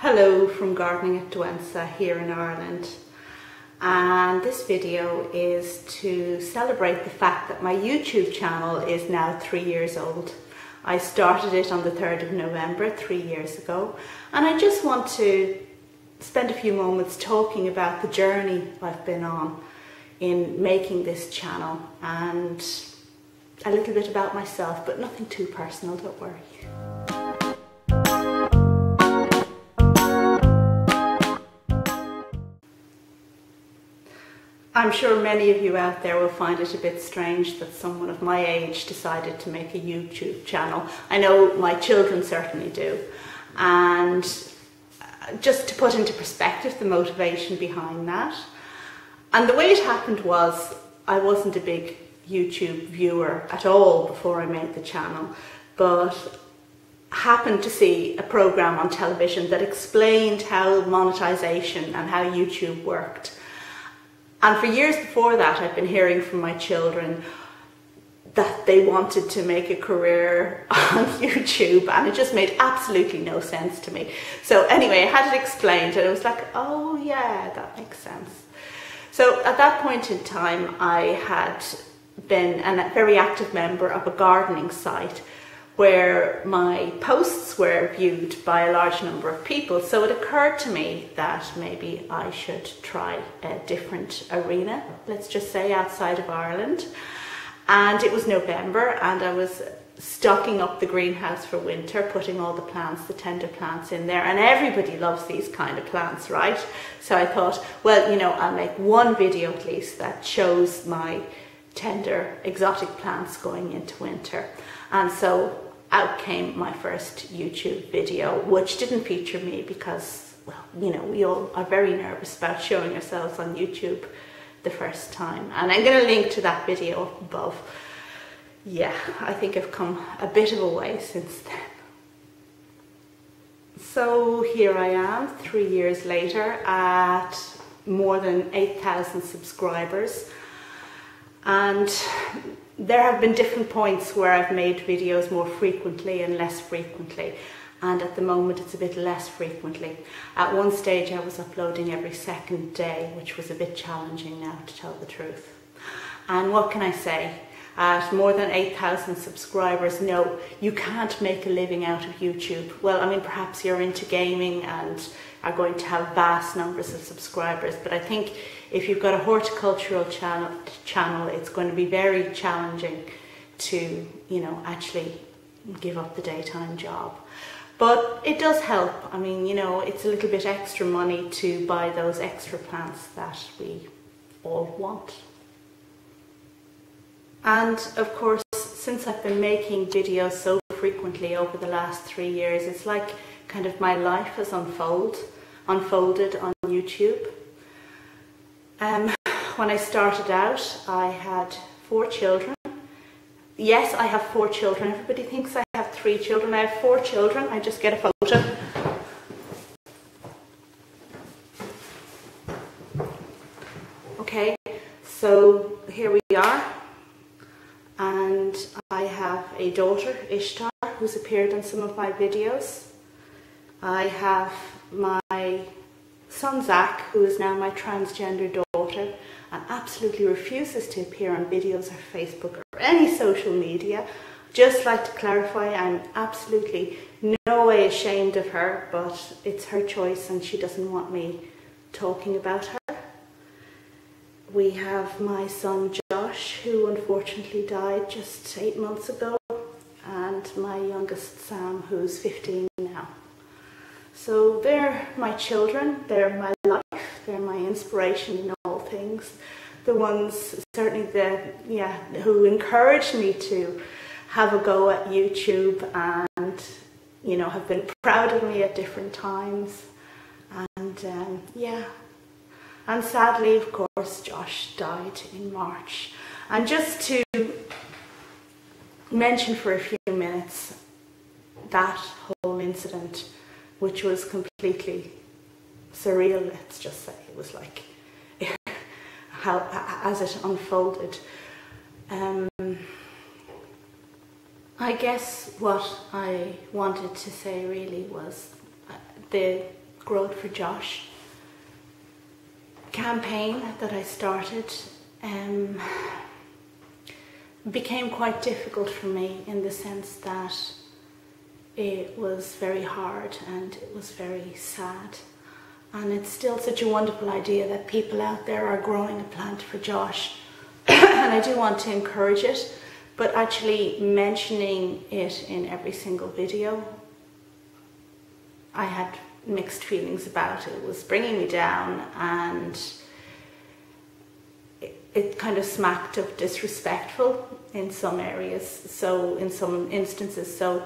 Hello from Gardening at Douentza here in Ireland, and this video is to celebrate the fact that my YouTube channel is now 3 years old. I started it on the 3rd of November 3 years ago, and I just want to spend a few moments talking about the journey I've been on in making this channel and a little bit about myself, but nothing too personal, don't worry. I'm sure many of you out there will find it a bit strange that someone of my age decided to make a YouTube channel. I know my children certainly do. And just to put into perspective the motivation behind that. And the way it happened was I wasn't a big YouTube viewer at all before I made the channel, but happened to see a program on television that explained how monetisation and how YouTube worked. And for years before that, I'd been hearing from my children that they wanted to make a career on YouTube, and it just made absolutely no sense to me. So anyway, I had it explained, and it was like, oh yeah, that makes sense. So at that point in time, I had been a very active member of a gardening site where my posts were viewed by a large number of people. So it occurred to me that maybe I should try a different arena, let's just say outside of Ireland. And it was November, and I was stocking up the greenhouse for winter, putting all the plants, the tender plants in there, and everybody loves these kind of plants, right? So I thought, well, you know, I'll make one video at least that shows my tender exotic plants going into winter. And so out came my first YouTube video, which didn't feature me because, well, you know, we all are very nervous about showing ourselves on YouTube the first time. And I'm going to link to that video up above. Yeah, I think I've come a bit of a way since then. So here I am 3 years later at more than 8,000 subscribers. And there have been different points where I've made videos more frequently and less frequently, and at the moment it's a bit less frequently. At one stage I was uploading every second day, which was a bit challenging now, to tell the truth. And what can I say? At more than 8,000 subscribers, no, you can't make a living out of YouTube. Well, I mean, perhaps you're into gaming and are going to have vast numbers of subscribers, but I think if you've got a horticultural channel, it's going to be very challenging to, you know, actually give up the daytime job. But it does help. I mean, you know, it's a little bit extra money to buy those extra plants that we all want. And of course, since I've been making videos so frequently over the last 3 years, it's like kind of my life has unfolded on YouTube. When I started out, I had 4 children. Yes, I have 4 children. Everybody thinks I have 3 children. I have 4 children. I just get a photo. Okay, so here we are. And I have a daughter, Ishtar, who's appeared in some of my videos. I have my son, Zach, who is now my transgender daughter and absolutely refuses to appear on videos or Facebook or any social media. Just like to clarify, I'm absolutely no way ashamed of her, but it's her choice and she doesn't want me talking about her. We have my son Josh, who unfortunately died just 8 months ago, and my youngest Sam, who's 15 now. So they're my children, they're my life, they're my inspiration in all things. The ones certainly who encouraged me to have a go at YouTube and, you know, have been proud of me at different times. And yeah. And sadly, of course, Josh died in March. And just to mention for a few minutes that whole incident, which was completely surreal, let's just say. It was like, how, as it unfolded. I guess what I wanted to say really was the Growed for Josh campaign that I started became quite difficult for me, in the sense that it was very hard and it was very sad. And it's still such a wonderful idea that people out there are growing a plant for Josh. And I do want to encourage it, but actually mentioning it in every single video, I had mixed feelings about it. It was bringing me down, and it kind of smacked of disrespectful in some areas, so in some instances. So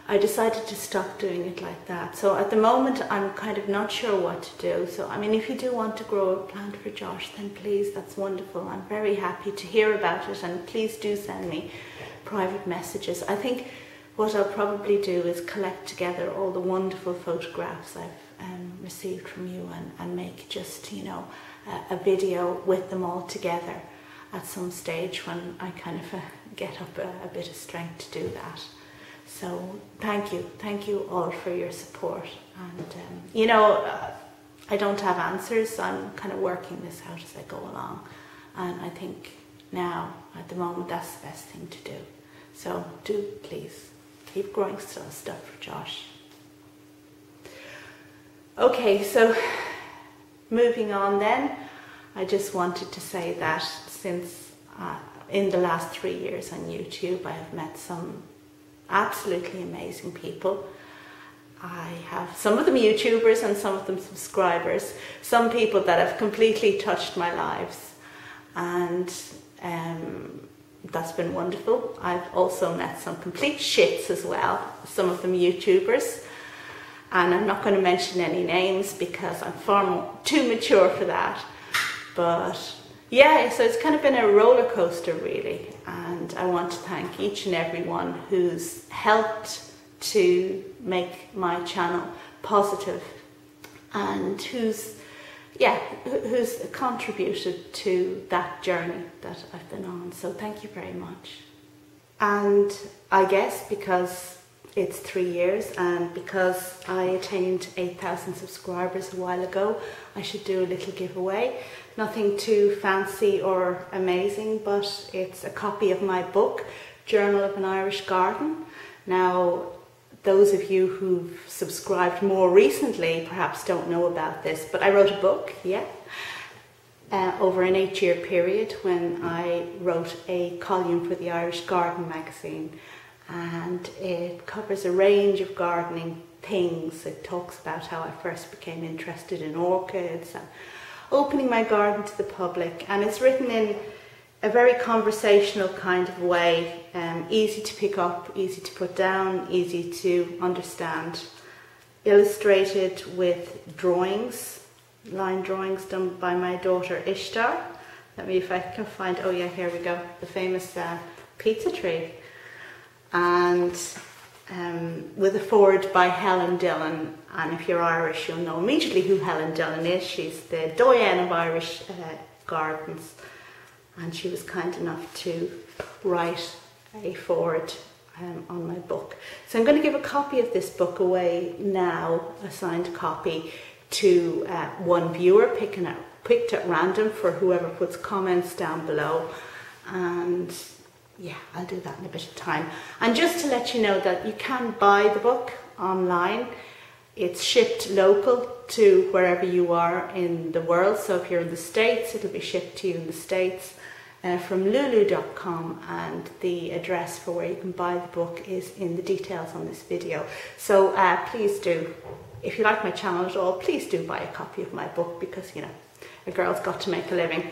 I decided to stop doing it like that. So at the moment, I'm kind of not sure what to do. So, I mean, if you do want to grow a plant for Josh, then please, that's wonderful. I'm very happy to hear about it, and please do send me private messages. I think what I'll probably do is collect together all the wonderful photographs I've received from you, and make just, you know, a video with them all together at some stage when I kind of get up a bit of strength to do that. So thank you all for your support. And you know, I don't have answers, so I'm kind of working this out as I go along, and I think now at the moment that's the best thing to do. So do please keep growing stuff for Josh. Okay, so moving on then, I just wanted to say that since in the last 3 years on YouTube, I have met some absolutely amazing people. I have some of them YouTubers and some of them subscribers, some people that have completely touched my lives, and that's been wonderful. I've also met some complete shits as well, some of them YouTubers, and I'm not going to mention any names because I'm too mature for that. But yeah, so it's kind of been a roller coaster really, and I want to thank each and every one who's helped to make my channel positive, and who's contributed to that journey that I've been on. So thank you very much. And I guess because it's 3 years, and because I attained 8,000 subscribers a while ago, I should do a little giveaway. Nothing too fancy or amazing, but it's a copy of my book, Journal of an Irish Garden. Now, those of you who've subscribed more recently perhaps don't know about this, but I wrote a book, over an 8-year period, when I wrote a column for the Irish Garden magazine, and it covers a range of gardening things. It talks about how I first became interested in orchids and opening my garden to the public, and it's written in a very conversational kind of way, easy to pick up, easy to put down, easy to understand, illustrated with drawings, line drawings done by my daughter Ishtar. Let me, if I can find, oh yeah, here we go, the famous pizza tree. And with a foreword by Helen Dillon, and if you're Irish you'll know immediately who Helen Dillon is. She's the doyen of Irish gardens, and she was kind enough to write a foreword on my book. So I'm going to give a copy of this book away now, a signed copy, to one viewer picked at random for whoever puts comments down below. And yeah, I'll do that in a bit of time. And just to let you know that you can buy the book online. It's shipped local to wherever you are in the world. So if you're in the States, it'll be shipped to you in the States from lulu.com, and the address for where you can buy the book is in the details on this video. So please do, if you like my channel at all, please do buy a copy of my book, because, you know, a girl's got to make a living.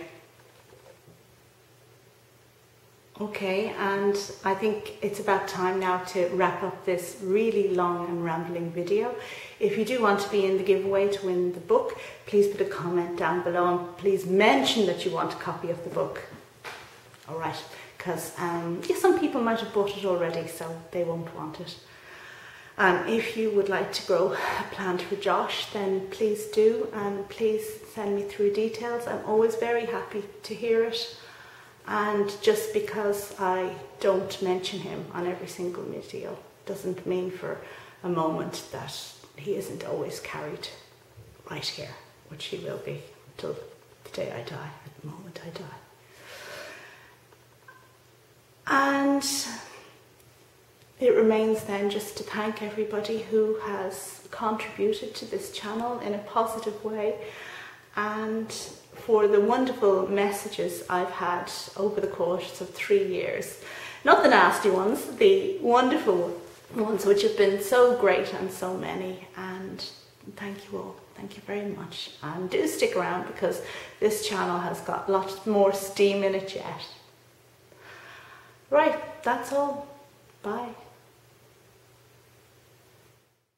Okay, and I think it's about time now to wrap up this really long and rambling video. If you do want to be in the giveaway to win the book, please put a comment down below, and please mention that you want a copy of the book. All right, because yeah, some people might have bought it already, so they won't want it. If you would like to grow a plant for Josh, then please do, and please send me through details. I'm always very happy to hear it. And just because I don't mention him on every single video doesn't mean for a moment that he isn't always carried right here, which she will be till the day I die, at the moment I die. And it remains then just to thank everybody who has contributed to this channel in a positive way, and for the wonderful messages I've had over the course of 3 years. Not the nasty ones, the wonderful ones, which have been so great and so many. And thank you all. Thank you very much. And do stick around, because this channel has got lots more steam in it yet. Right, that's all. Bye.